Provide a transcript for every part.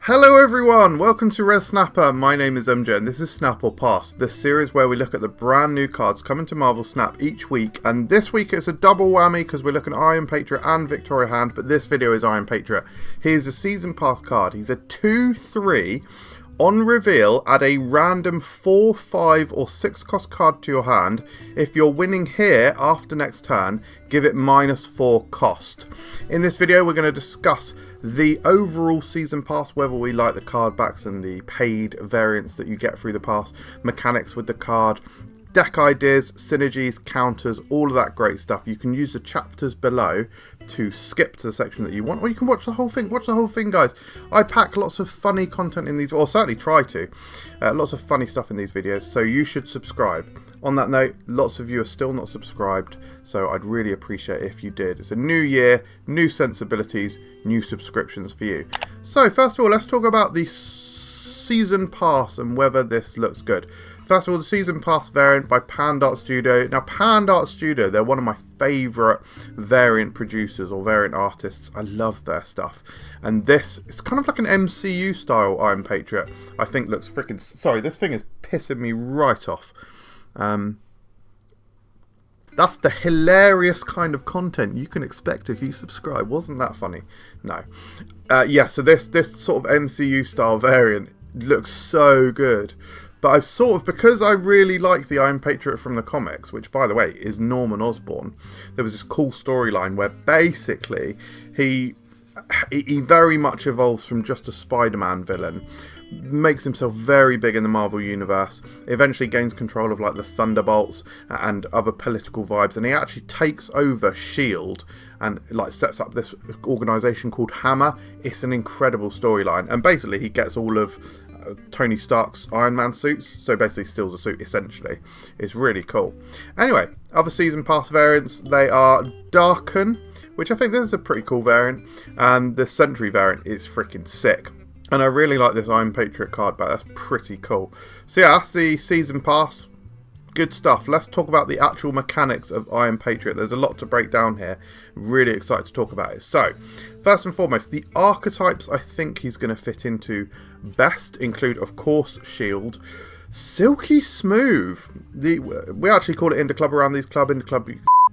Hello everyone, welcome to Res Snapper. My name is MJ and this is Snap or Pass, this series where we look at the brand new cards coming to Marvel Snap each week. And this week it's a double whammy because we're looking at Iron Patriot and Victoria Hand, but this video is Iron Patriot. Here's a Season Pass card. He's a 2/3 on reveal. Add a random 4, 5 or 6 cost card to your hand. If you're winning here after next turn, give it -4 cost. In this video we're going to discuss the overall season pass, whether we like the card backs and the paid variants that you get through the pass, mechanics with the card, deck ideas, synergies, counters, all of that great stuff. You can use the chapters below to skip to the section that you want, or you can watch the whole thing. Watch the whole thing, guys. I pack lots of funny content in these, or certainly try to. Lots of funny stuff in these videos, so you should subscribe. On that note, lots of you are still not subscribed, so I'd really appreciate it if you did. It's a new year, new sensibilities, new subscriptions for you. So first of all, let's talk about the season pass and whether this looks good. First of all, the season pass variant by Art Studio. Now, Art Studio, they're one of my favourite variant producers or variant artists. I love their stuff. And this is kind of like an MCU style Iron Patriot. I think looks freaking... Sorry, this thing is pissing me right off. That's the hilarious kind of content you can expect if you subscribe. Wasn't that funny? No. Yeah, so this sort of MCU style variant looks so good. But I've sort of, because I really like the Iron Patriot from the comics, which by the way is Norman Osborn, there was this cool storyline where basically he very much evolves from just a Spider-Man villain, makes himself very big in the Marvel universe, eventually gains control of like the Thunderbolts and other political vibes, and he actually takes over S.H.I.E.L.D. and like sets up this organisation called Hammer. It's an incredible storyline, and basically he gets all of Tony Stark's Iron Man suits, so basically steals a suit essentially. It's really cool. Anyway, other season pass variants, they are Darken, which I think this is a pretty cool variant, and the Sentry variant is freaking sick. And I really like this Iron Patriot card back, that's pretty cool. So yeah, that's the season pass. Good stuff. Let's talk about the actual mechanics of Iron Patriot. There's a lot to break down here. Really excited to talk about it. So, first and foremost, the archetypes I think he's going to fit into best include, of course, S.H.I.E.L.D. Silky Smooth. We actually call it Indie Club around these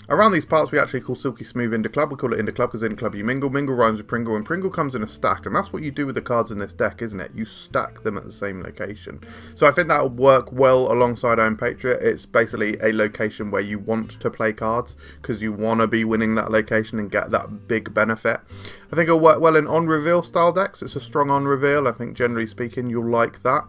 Around these parts, we actually call Silky Smooth Indie Club. We call it Indie Club because Indie Club you mingle. Mingle rhymes with Pringle, and Pringle comes in a stack. And that's what you do with the cards in this deck, isn't it? You stack them at the same location. So I think that will work well alongside Iron Patriot. It's basically a location where you want to play cards because you want to be winning that location and get that big benefit. I think it'll work well in on-reveal style decks. It's a strong on-reveal. I think generally speaking, you'll like that.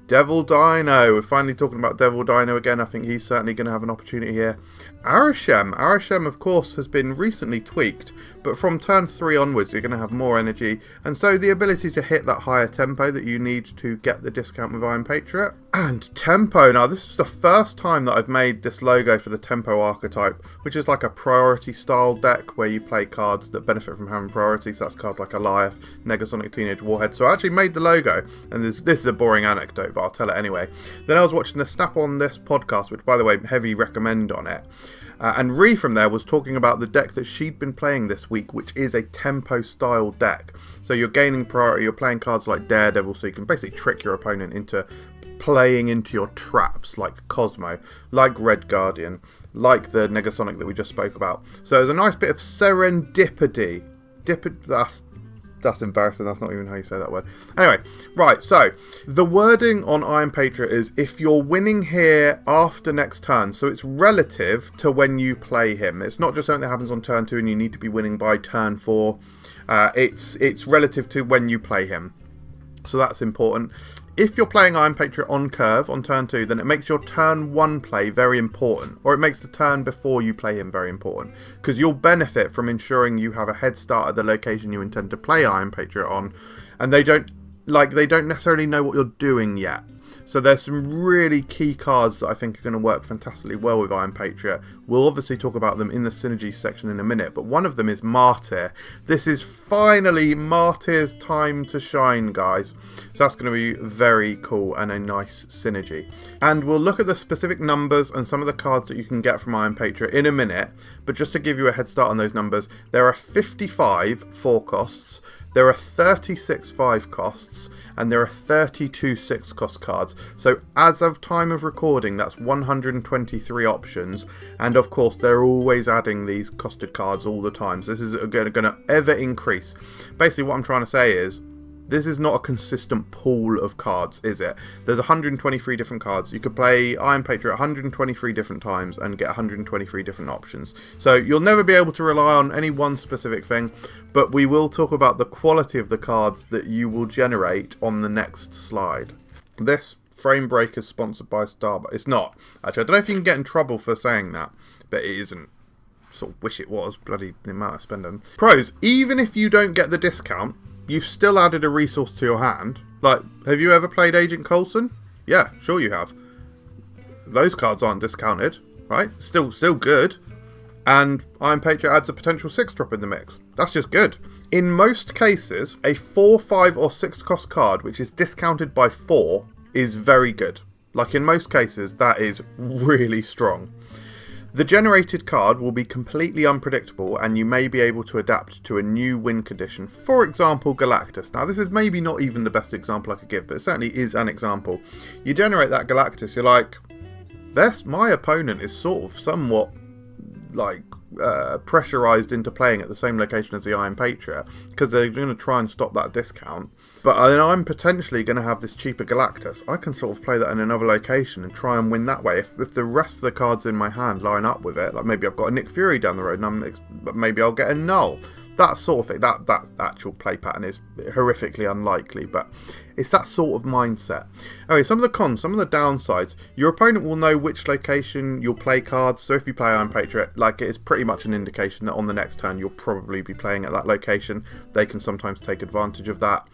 Devil Dino, we're finally talking about Devil Dino again. I think he's certainly going to have an opportunity here. Arishem, of course, has been recently tweaked, but from turn 3 onwards, you're going to have more energy, and so the ability to hit that higher tempo that you need to get the discount with Iron Patriot. And Tempo, now this is the first time that I've made this logo for the Tempo archetype, which is like a priority style deck where you play cards that benefit from having priority. So that's cards like Goliath, Negasonic Teenage Warhead. So I actually made the logo, and this is a boring anecdote, but I'll tell it anyway. Then I was watching the Snap on This podcast, which by the way, heavy recommend on it. And Ree from there was talking about the deck that she'd been playing this week, which is a tempo style deck. So you're gaining priority, you're playing cards like Daredevil, so you can basically trick your opponent into playing into your traps, like Cosmo, like Red Guardian, like the Negasonic that we just spoke about. So there's a nice bit of serendipity. That's embarrassing, that's not even how you say that word. Anyway, right, so the wording on Iron Patriot is if you're winning here after next turn, so it's relative to when you play him. It's not just something that happens on turn 2 and you need to be winning by turn 4. It's relative to when you play him. So that's important. If you're playing Iron Patriot on curve on turn 2, then it makes your turn 1 play very important, or it makes the turn before you play him very important, because you'll benefit from ensuring you have a head start at the location you intend to play Iron Patriot on, and they don't necessarily know what you're doing yet. So there's some really key cards that I think are going to work fantastically well with Iron Patriot. We'll obviously talk about them in the Synergies section in a minute, but one of them is Martyr. This is finally Martyr's time to shine, guys. So that's going to be very cool and a nice synergy. And we'll look at the specific numbers and some of the cards that you can get from Iron Patriot in a minute, but just to give you a head start on those numbers, there are 55 4 costs, There are 36 5 costs, and there are 32 6 cost cards. So as of time of recording, that's 123 options. And of course, they're always adding these costed cards all the time. So this is going to ever increase. Basically, what I'm trying to say is, this is not a consistent pool of cards, is it? There's 123 different cards. You could play Iron Patriot 123 different times and get 123 different options. So you'll never be able to rely on any one specific thing, but we will talk about the quality of the cards that you will generate on the next slide. This frame break is sponsored by Starbucks. It's not. Actually, I don't know if you can get in trouble for saying that, but it isn't. Sort of wish it was. Bloody the amount I spend on. Pros, even if you don't get the discount, you've still added a resource to your hand. Like, have you ever played Agent Coulson? Yeah, sure you have. Those cards aren't discounted, right? Still good. And Iron Patriot adds a potential 6-drop in the mix. That's just good. In most cases, a 4, 5 or 6 cost card which is discounted by 4 is very good. Like, in most cases, that is really strong. The generated card will be completely unpredictable, and you may be able to adapt to a new win condition. For example, Galactus. Now, this is maybe not even the best example I could give, but it certainly is an example. You generate that Galactus, you're like, my opponent is sort of somewhat like pressurized into playing at the same location as the Iron Patriot, because they're going to try and stop that discount. But then I'm potentially going to have this cheaper Galactus. I can sort of play that in another location and try and win that way. If the rest of the cards in my hand line up with it, like maybe I've got a Nick Fury down the road, and maybe I'll get a Null. That sort of thing. That actual play pattern is horrifically unlikely, but it's that sort of mindset. Anyway, some of the cons, some of the downsides. Your opponent will know which location you'll play cards. So if you play Iron Patriot, like, it's pretty much an indication that on the next turn you'll probably be playing at that location. They can sometimes take advantage of that.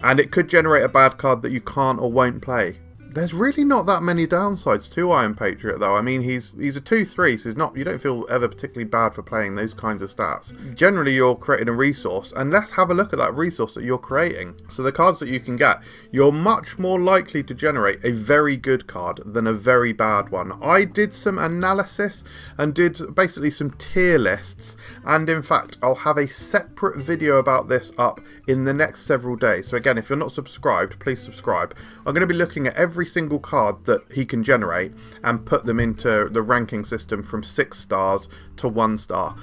And it could generate a bad card that you can't or won't play. There's really not that many downsides to Iron Patriot, though. I mean, he's a 2/3, so you don't feel ever particularly bad for playing those kinds of stats. Generally, you're creating a resource, and let's have a look at that resource that you're creating. So the cards that you can get, you're much more likely to generate a very good card than a very bad one. I did some analysis and did basically some tier lists, and in fact, I'll have a separate video about this up in the next several days. So again, if you're not subscribed, please subscribe. I'm going to be looking at every single card that he can generate and put them into the ranking system from 6 stars to 1 star.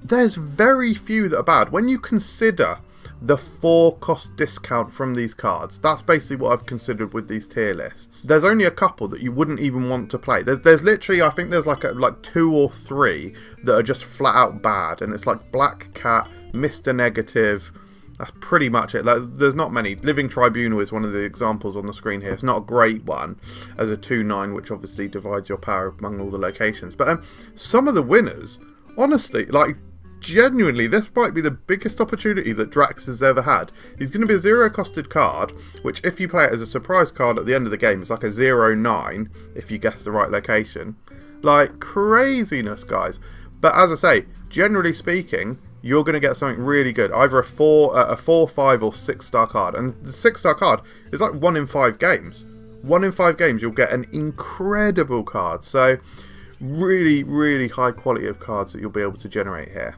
There's very few that are bad. When you consider the 4 cost discount from these cards, that's basically what I've considered with these tier lists. There's only a couple that you wouldn't even want to play. There's literally, I think there's like 2 or 3 that are just flat out bad, and it's like Black Cat, Mr. Negative. That's pretty much it. There's not many. Living Tribunal is one of the examples on the screen here. It's not a great one as a 2/9, which obviously divides your power among all the locations. But some of the winners, honestly, like, genuinely, this might be the biggest opportunity that Drax has ever had. He's going to be a 0-costed card, which if you play it as a surprise card at the end of the game, is like a 0/9 if you guess the right location. Like, craziness, guys. But as I say, generally speaking, you're going to get something really good. Either a 4, 5 or 6-star card. And the 6-star card is like 1 in 5 games. 1 in 5 games you'll get an incredible card. So really, really high quality of cards that you'll be able to generate here.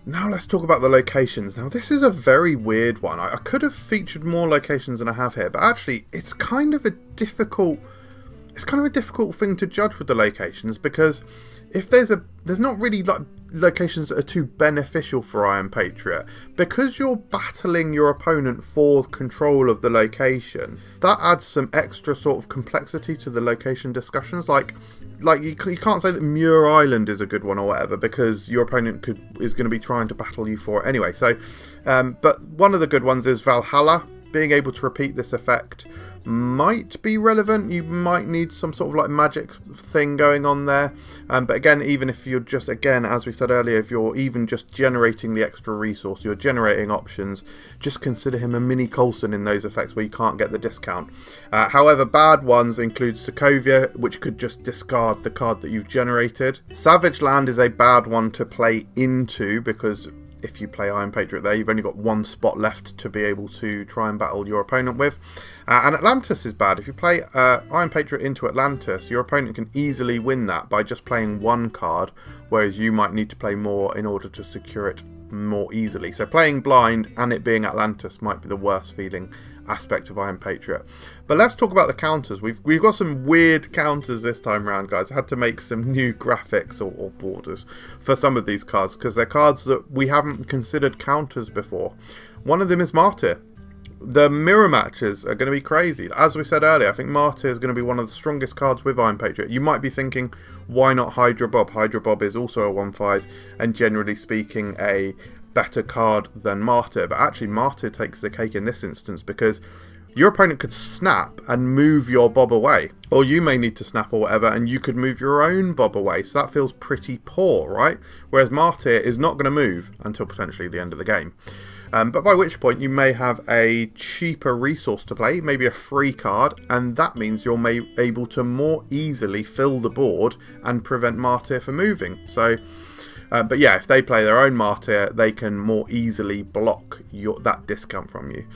Now let's talk about the locations. Now this is a very weird one. I could have featured more locations than I have here, but actually it's kind of a difficult thing to judge with the locations, because if there's not really like locations that are too beneficial for Iron Patriot, because you're battling your opponent for control of the location. That adds some extra sort of complexity to the location discussions. Like you can't say that Muir Island is a good one or whatever, because your opponent is going to be trying to battle you for it anyway. So, but one of the good ones is Valhalla. Being able to repeat this effect might be relevant. You might need some sort of like magic thing going on there, but again, even if you're just, again, as we said earlier, if you're even just generating the extra resource, you're generating options, just consider him a mini Coulson in those effects where you can't get the discount. However, bad ones include Sokovia, which could just discard the card that you've generated. Savage Land is a bad one to play into, because if you play Iron Patriot there, you've only got 1 spot left to be able to try and battle your opponent with. And Atlantis is bad. If you play Iron Patriot into Atlantis, your opponent can easily win that by just playing 1 card, whereas you might need to play more in order to secure it more easily. So playing blind and it being Atlantis might be the worst feeling aspect of Iron Patriot. But let's talk about the counters. We've got some weird counters this time around, guys. I had to make some new graphics or borders for some of these cards because they're cards that we haven't considered counters before. One of them is Martyr. The mirror matches are going to be crazy. As we said earlier, I think Martyr is going to be one of the strongest cards with Iron Patriot. You might be thinking, why not Hydra Bob? Hydra Bob is also a 1/5 and generally speaking a better card than Martyr. But actually Martyr takes the cake in this instance because your opponent could snap and move your Bob away. Or you may need to snap or whatever and you could move your own Bob away. So that feels pretty poor, right? Whereas Martyr is not going to move until potentially the end of the game. But by which point you may have a cheaper resource to play, maybe a free card, and that means you're able to more easily fill the board and prevent Martyr from moving. So, but yeah, if they play their own Martyr, they can more easily block that discount from you.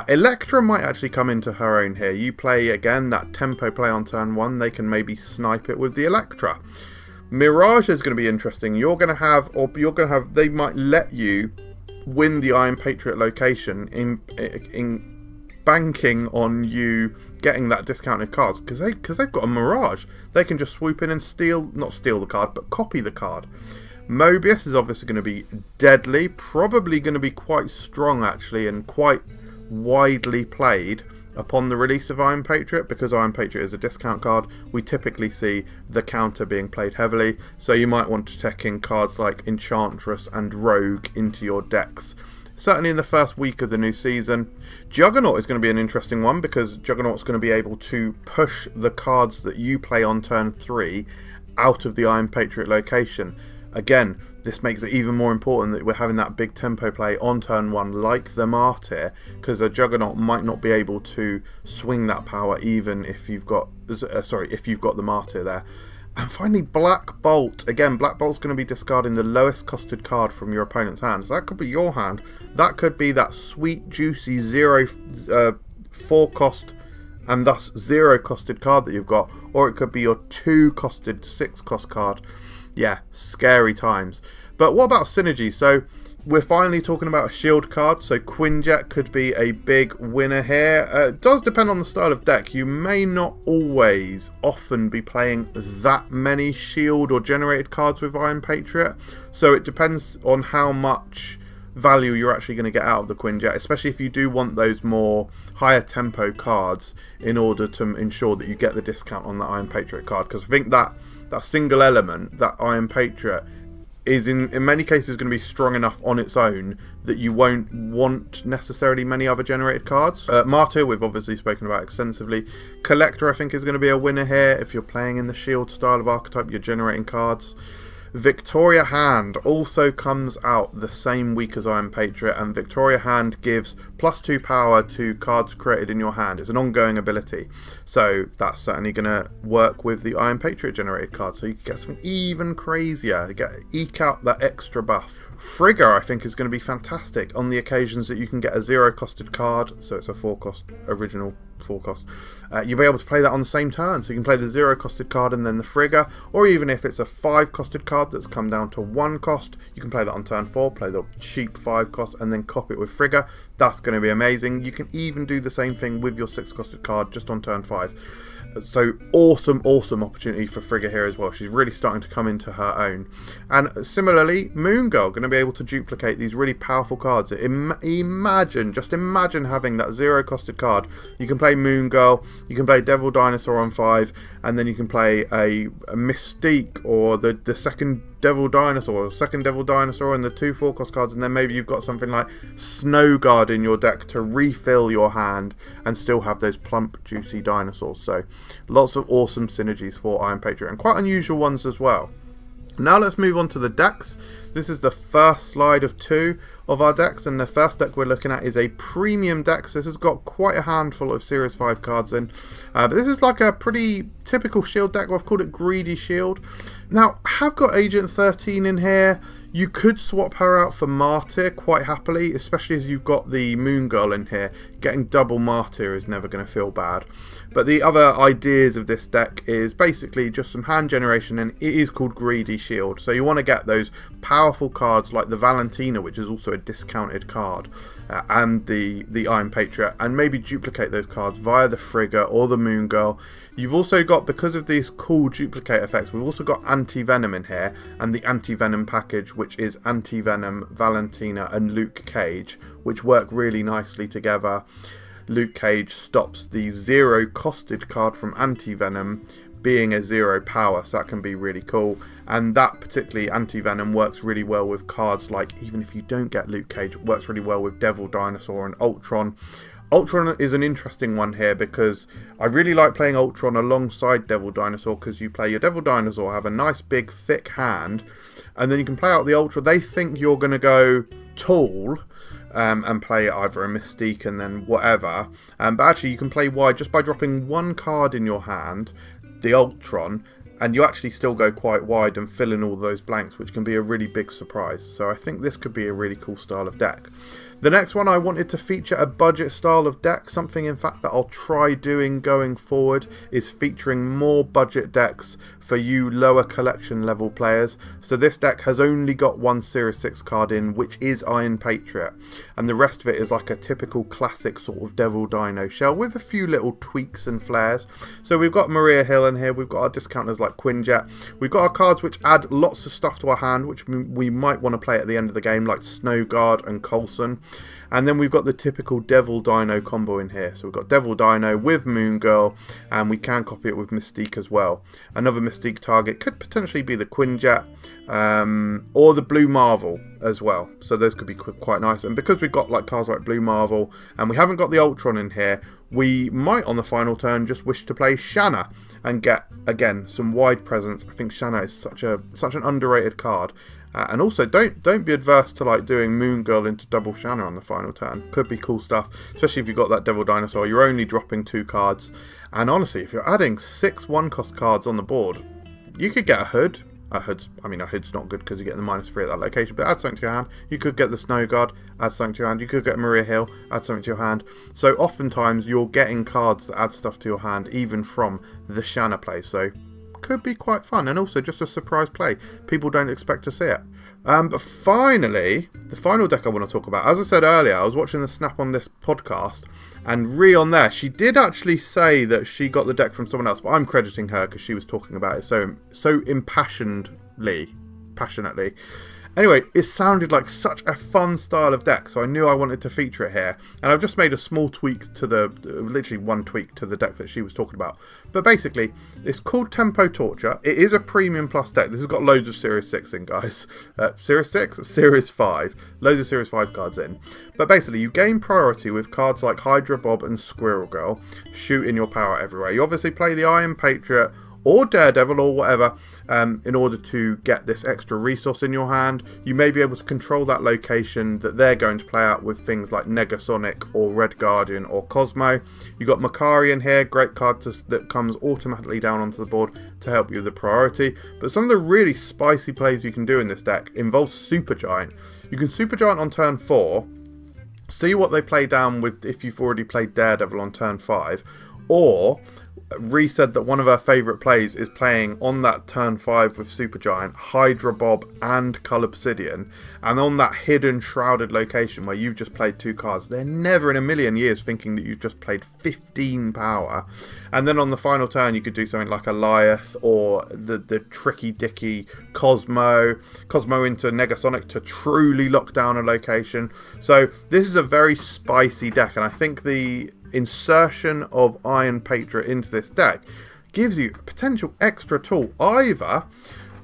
Electra might actually come into her own here. You play, again, that tempo play on turn 1, they can maybe snipe it with the Electra. Mirage is going to be interesting. They might let you win the Iron Patriot location in banking on you getting that discounted cards because they've got a Mirage. They can just swoop in and not steal the card, but copy the card. Mobius is obviously going to be deadly, probably going to be quite strong actually, and quite widely played upon the release of Iron Patriot. Because Iron Patriot is a discount card, we typically see the counter being played heavily, so you might want to tech in cards like Enchantress and Rogue into your decks. Certainly in the first week of the new season. Juggernaut is going to be an interesting one because Juggernaut's going to be able to push the cards that you play on turn 3 out of the Iron Patriot location. Again, this makes it even more important that we're having that big tempo play on turn 1 like the Martyr, because a Juggernaut might not be able to swing that power even if you've got the Martyr there. And finally, Black Bolt. Again, Black Bolt's going to be discarding the lowest costed card from your opponent's hand. So that could be your hand. That could be that sweet, juicy 4 cost and thus 0 costed card that you've got. Or it could be your 2 costed 6 cost card. Yeah, scary times. But what about Synergies? So we're finally talking about a shield card. So Quinjet could be a big winner here. It does depend on the style of deck. You may not often be playing that many shield or generated cards with Iron Patriot. So it depends on how much value you're actually going to get out of the Quinjet, especially if you do want those more higher tempo cards in order to ensure that you get the discount on the Iron Patriot card. Because I think that single element, that Iron Patriot, is in many cases going to be strong enough on its own that you won't want necessarily many other generated cards. Martyr, we've obviously spoken about extensively. Collector, I think, is going to be a winner here. If you're playing in the shield style of archetype, you're generating cards. Victoria Hand also comes out the same week as Iron Patriot, and Victoria Hand gives +2 power to cards created in your hand. It's an ongoing ability, so that's certainly going to work with the Iron Patriot generated card, so you can get something even crazier, eke out that extra buff. Frigga, I think, is going to be fantastic on the occasions that you can get a 0 costed card, so it's a 4 cost, original 4 cost. You'll be able to play that on the same turn, so you can play the 0 costed card and then the Frigga, or even if it's a 5 costed card that's come down to 1 cost, you can play that on turn 4, play the cheap 5 cost and then cop it with Frigga. That's going to be amazing. You can even do the same thing with your 6 costed card just on turn 5. So awesome opportunity for Frigga here as well. She's really starting to come into her own. And similarly, Moon Girl, going to be able to duplicate these really powerful cards. Imagine having that 0 costed card. You can play Moon Girl, you can play Devil Dinosaur on 5, and then you can play a Mystique or the second Devil Dinosaur and the 2 4 cost cards, and then maybe you've got something like Snow Guard in your deck to refill your hand and still have those plump, juicy dinosaurs. So lots of awesome synergies for Iron Patriot, and quite unusual ones as well. Now let's move on to the decks. This is the first slide of 2 of our decks, and the first deck we're looking at is a premium deck. So this has got quite a handful of Series 5 cards in, but this is like a pretty typical shield deck. I've called it Greedy Shield. Now, have got Agent 13 in here. You could swap her out for Martyr quite happily, especially as you've got the Moon Girl in here. getting double Martyr is never going to feel bad. But the other ideas of this deck is basically just some hand generation, and it is called Greedy Shield. So you want to get those powerful cards like the Valentina, which is also a discounted card, and the Iron Patriot, and maybe duplicate those cards via the Frigga or the Moon Girl. You've also got, because of these cool duplicate effects, we've also got Anti-Venom in here, and the Anti-Venom package, which is Anti-Venom, Valentina and Luke Cage, which work really nicely together. Luke Cage stops the 0 costed card from Anti-Venom being a 0 power, so that can be really cool. And that particularly Anti-Venom works really well with cards like, even if you don't get Luke Cage, it works really well with Devil Dinosaur and Ultron. Ultron is an interesting one here because I really like playing Ultron alongside Devil Dinosaur, because you play your Devil Dinosaur, have a nice big thick hand, and then you can play out the Ultron. They think you're going to go tall and play either a Mystique and then whatever, but actually you can play wide just by dropping one card in your hand, the Ultron, and you actually still go quite wide and fill in all those blanks, which can be a really big surprise. So I think this could be a really cool style of deck. The next one, I wanted to feature a budget style of deck. Something in fact that I'll try doing going forward is featuring more budget decks for you lower collection level players. So this deck has only got one Series 6 card in, which is Iron Patriot, and the rest of it is like a typical classic sort of Devil Dino shell with a few little tweaks and flares. So we've got Maria Hill in here, we've got our discounters like Quinjet, we've got our cards which add lots of stuff to our hand, which we might want to play at the end of the game, like Snow Guard and Coulson. And then we've got the typical Devil Dino combo in here. So we've got Devil Dino with Moon Girl, and we can copy it with Mystique as well. Another Mystique target could potentially be the Quinjet, or the Blue Marvel as well. So those could be quite nice. And because we've got like cards like Blue Marvel, and we haven't got the Ultron in here, we might on the final turn just wish to play Shanna and get, again, some wide presence. I think Shanna is such an underrated card. And also, don't be adverse to like doing Moon Girl into double Shanna on the final turn. Could be cool stuff, especially if you've got that Devil Dinosaur. You're only dropping 2 cards, and honestly, if you're adding 6 1-cost cards on the board, you could get a Hood. A Hood's not good because you get the -3 at that location, but add something to your hand. You could get the Snow Guard, add something to your hand. You could get Maria Hill, add something to your hand. So oftentimes you're getting cards that add stuff to your hand, even from the Shanna play. So could be quite fun, and also just a surprise play. People don't expect to see it. But finally, the final deck I want to talk about. As I said earlier, I was watching the Snap on This podcast, and Ree on there, she did actually say that she got the deck from someone else, but I'm crediting her because she was talking about it so passionately. Anyway, it sounded like such a fun style of deck, so I knew I wanted to feature it here. And I've just made a small tweak to literally one tweak to the deck that she was talking about. But basically, it's called Tempo Torture. It is a Premium Plus deck. This has got loads of Series 6 in, guys. Series 6? Series 5. Loads of Series 5 cards in. But basically, you gain priority with cards like Hydra Bob and Squirrel Girl, shooting your power everywhere. You obviously play the Iron Patriot or Daredevil or whatever in order to get this extra resource in your hand. You may be able to control that location that they're going to play out with things like Negasonic or Red Guardian or Cosmo. You've got Makari in here, great card that comes automatically down onto the board to help you with the priority. But some of the really spicy plays you can do in this deck involve Supergiant. You can Supergiant on turn 4, see what they play down with if you've already played Daredevil on turn 5, or Ree said that one of her favourite plays is playing on that turn 5 with Supergiant, Hydra Bob and Cull Obsidian, and on that hidden shrouded location where you've just played 2 cards. They're never in a million years thinking that you've just played 15 power. And then on the final turn you could do something like Eliath or the tricky dicky Cosmo into Negasonic to truly lock down a location. So this is a very spicy deck, and I think the insertion of Iron Patriot into this deck gives you a potential extra tool, either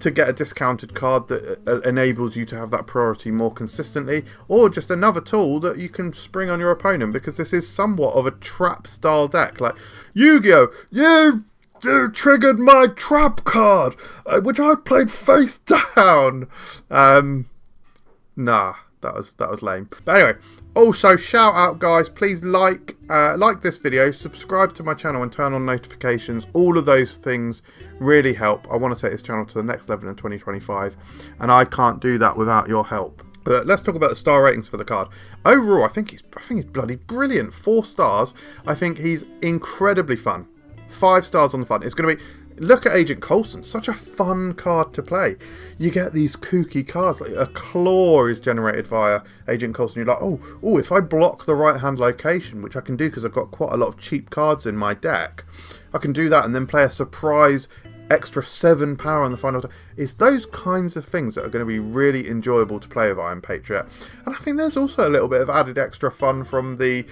to get a discounted card that enables you to have that priority more consistently, or just another tool that you can spring on your opponent, because this is somewhat of a trap style deck. Like, Yu-Gi-Oh! You triggered my trap card, which I played face down. Nah, that was lame. But anyway, also shout out, guys, please like this video, subscribe to my channel and turn on notifications. All of those things really help. I want to take this channel to the next level in 2025, and I can't do that without your help. But let's talk about the star ratings for the card. Overall, I think he's bloody brilliant. 4 stars. I think he's incredibly fun. 5 stars on the fun. It's going to be... Look at Agent Coulson. Such a fun card to play. You get these kooky cards. Like a claw is generated via Agent Coulson. You're like, oh, if I block the right-hand location, which I can do because I've got quite a lot of cheap cards in my deck, I can do that and then play a surprise extra 7 power on the final turn. It's those kinds of things that are going to be really enjoyable to play with Iron Patriot. And I think there's also a little bit of added extra fun from the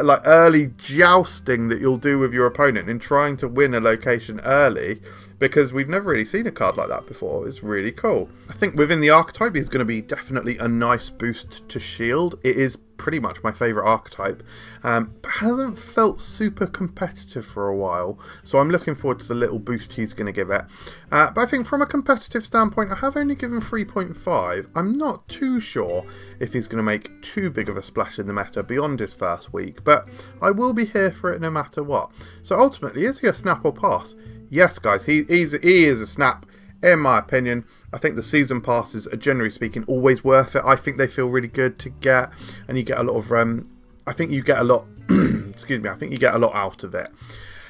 like early jousting that you'll do with your opponent in trying to win a location early, because we've never really seen a card like that before. It's really cool. I think within the archetype, he's going to be definitely a nice boost to shield. It is pretty much my favourite archetype, but hasn't felt super competitive for a while, so I'm looking forward to the little boost he's going to give it. But I think from a competitive standpoint, I have only given 3.5. I'm not too sure if he's going to make too big of a splash in the meta beyond his first week, but I will be here for it no matter what. So ultimately, is he a snap or pass? Yes, guys, he is a snap. In my opinion, I think the season passes are, generally speaking, always worth it. I think they feel really good to get, and you get a lot of I think you get a lot excuse me, I think you get a lot out of it.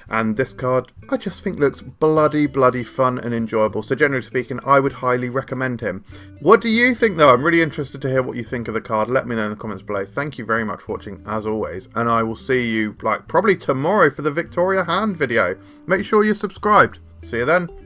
And this card, I just think looks bloody fun and enjoyable. So generally speaking, I would highly recommend him. What do you think though? I'm really interested to hear what you think of the card. Let me know in the comments below. Thank you very much for watching as always. And I will see you like probably tomorrow for the Victoria Hand video. Make sure you're subscribed. See you then.